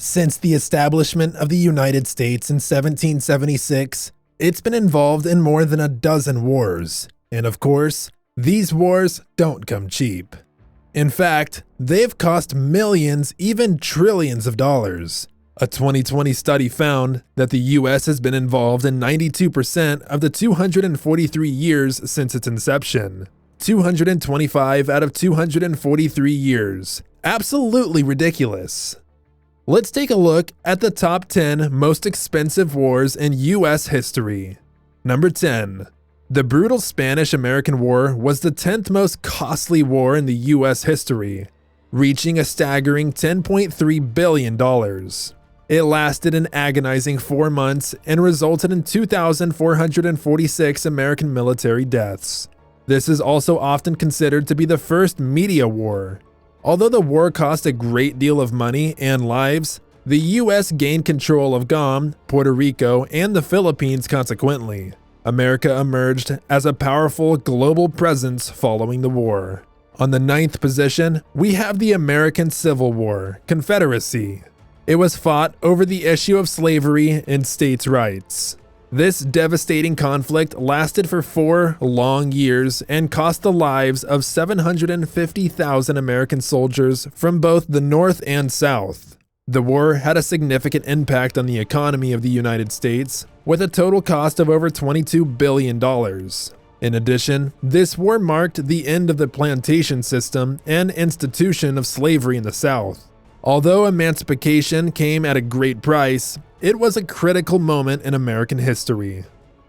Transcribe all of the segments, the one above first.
Since the establishment of the United States in 1776, it's been involved in more than a dozen wars, and of course, these wars don't come cheap. In fact, they've cost millions, even trillions of dollars. A 2020 study found that the US has been involved in 92% of the 243 years since its inception. 225 out of 243 years. Absolutely ridiculous. Let's take a look at the top 10 most expensive wars in US history. Number 10. The brutal Spanish-American War was the 10th most costly war in the US history, reaching a staggering $10.3 billion. It lasted an agonizing 4 months and resulted in 2,446 American military deaths. This is also often considered to be the first media war. Although the war cost a great deal of money and lives, the US gained control of Guam, Puerto Rico, and the Philippines consequently. America emerged as a powerful global presence following the war. On the 9th position, we have the American Civil War, Confederacy. It was fought over the issue of slavery and states' rights. This devastating conflict lasted for 4 long years and cost the lives of 750,000 American soldiers from both the North and South. The war had a significant impact on the economy of the United States, with a total cost of over $22 billion. In addition, this war marked the end of the plantation system and institution of slavery in the South. Although emancipation came at a great price, it was a critical moment in American history.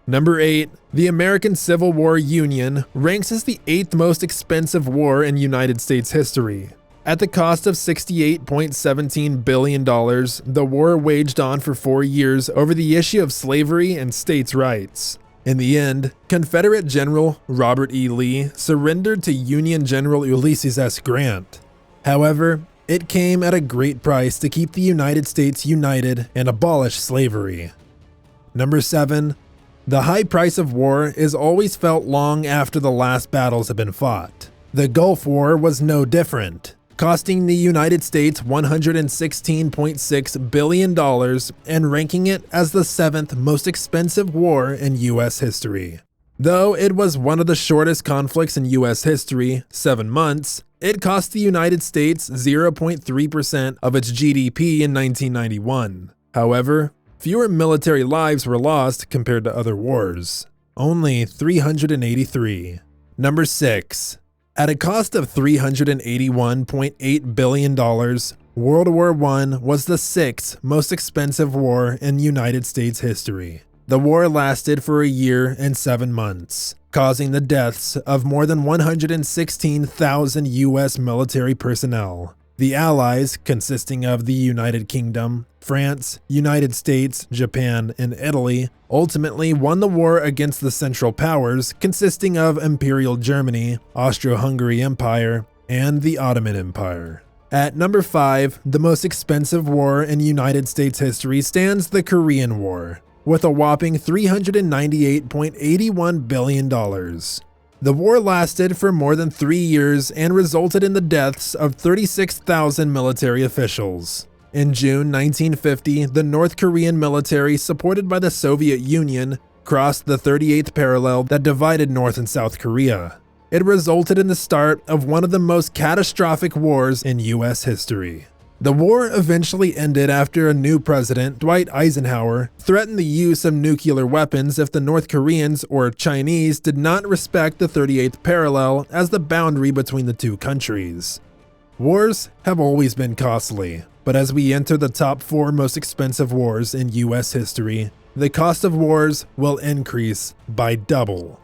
Number 8. The American Civil War Union ranks as the 8th most expensive war in United States history. At the cost of $68.17 billion, the war waged on for 4 years over the issue of slavery and states' rights. In the end, Confederate General Robert E. Lee surrendered to Union General Ulysses S. Grant. However, it came at a great price to keep the United States united and abolish slavery. Number 7. The high price of war is always felt long after the last battles have been fought. The Gulf War was no different, costing the United States $116.6 billion and ranking it as the 7th most expensive war in US history. Though it was one of the shortest conflicts in US history, 7 months, it cost the United States 0.3% of its GDP in 1991. However, fewer military lives were lost compared to other wars. Only 383. Number 6. At a cost of $381.8 billion, World War I was the 6th most expensive war in United States history. The war lasted for a year and 7 months, causing the deaths of more than 116,000 US military personnel. The Allies, consisting of the United Kingdom, France, United States, Japan, and Italy, ultimately won the war against the Central Powers, consisting of Imperial Germany, Austro-Hungary Empire, and the Ottoman Empire. At number 5, the most expensive war in United States history stands the Korean War, with a whopping $398.81 billion. The war lasted for more than 3 years and resulted in the deaths of 36,000 military officials. In June 1950, the North Korean military, supported by the Soviet Union, crossed the 38th parallel that divided North and South Korea. It resulted in the start of one of the most catastrophic wars in US history. The war eventually ended after a new president, Dwight Eisenhower, threatened the use of nuclear weapons if the North Koreans or Chinese did not respect the 38th parallel as the boundary between the two countries. Wars have always been costly, but as we enter the top 4 most expensive wars in US history, the cost of wars will increase by double.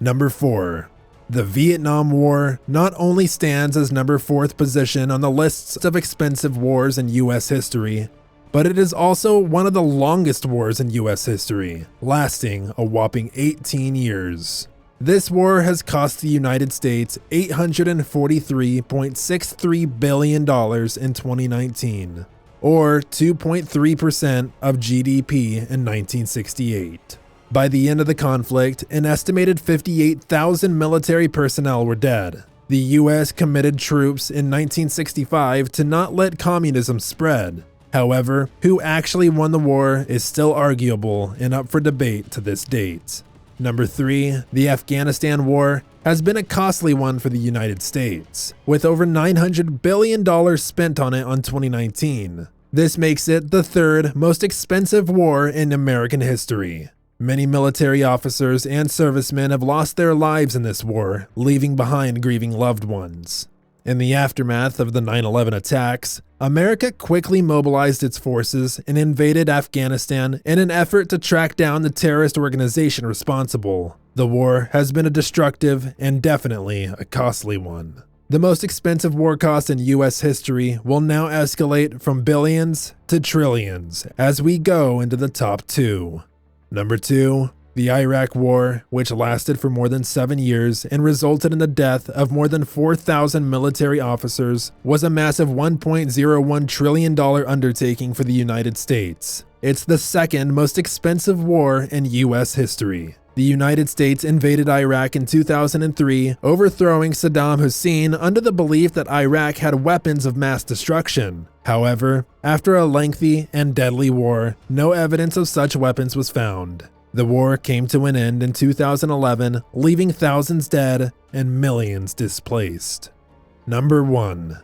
Number 4. The Vietnam War not only stands as number 4th position on the lists of expensive wars in US history, but it is also one of the longest wars in US history, lasting a whopping 18 years. This war has cost the United States $843.63 billion in 2019, or 2.3% of GDP in 1968. By the end of the conflict, an estimated 58,000 military personnel were dead. The US committed troops in 1965 to not let communism spread. However, who actually won the war is still arguable and up for debate to this date. Number 3, the Afghanistan War has been a costly one for the United States, with over $900 billion spent on it in 2019. This makes it the third most expensive war in American history. Many military officers and servicemen have lost their lives in this war, leaving behind grieving loved ones. In the aftermath of the 9/11 attacks, America quickly mobilized its forces and invaded Afghanistan in an effort to track down the terrorist organization responsible. The war has been a destructive and definitely a costly one. The most expensive war cost in US history will now escalate from billions to trillions as we go into the top 2. Number 2, the Iraq War, which lasted for more than 7 years and resulted in the death of more than 4,000 military officers, was a massive $1.01 trillion undertaking for the United States. It's the second most expensive war in US history. The United States invaded Iraq in 2003, overthrowing Saddam Hussein under the belief that Iraq had weapons of mass destruction. However, after a lengthy and deadly war, no evidence of such weapons was found. The war came to an end in 2011, leaving thousands dead and millions displaced. Number 1.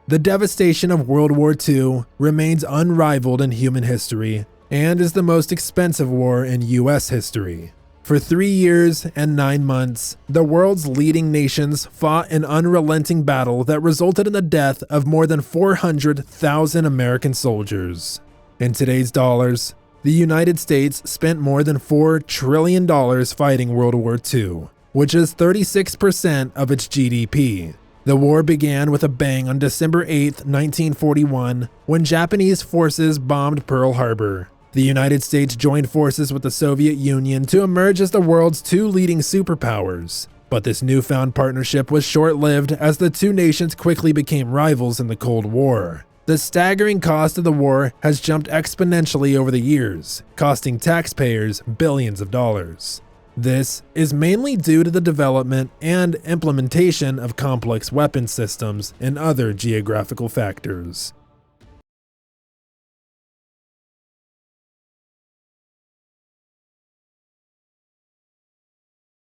The devastation of World War II remains unrivaled in human history and is the most expensive war in US history. For 3 years and 9 months, the world's leading nations fought an unrelenting battle that resulted in the death of more than 400,000 American soldiers. In today's dollars, the United States spent more than $4 trillion fighting World War II, which is 36% of its GDP. The war began with a bang on December 8, 1941, when Japanese forces bombed Pearl Harbor. The United States joined forces with the Soviet Union to emerge as the world's 2 leading superpowers. But this newfound partnership was short-lived as the 2 nations quickly became rivals in the Cold War. The staggering cost of the war has jumped exponentially over the years, costing taxpayers billions of dollars. This is mainly due to the development and implementation of complex weapon systems and other geographical factors.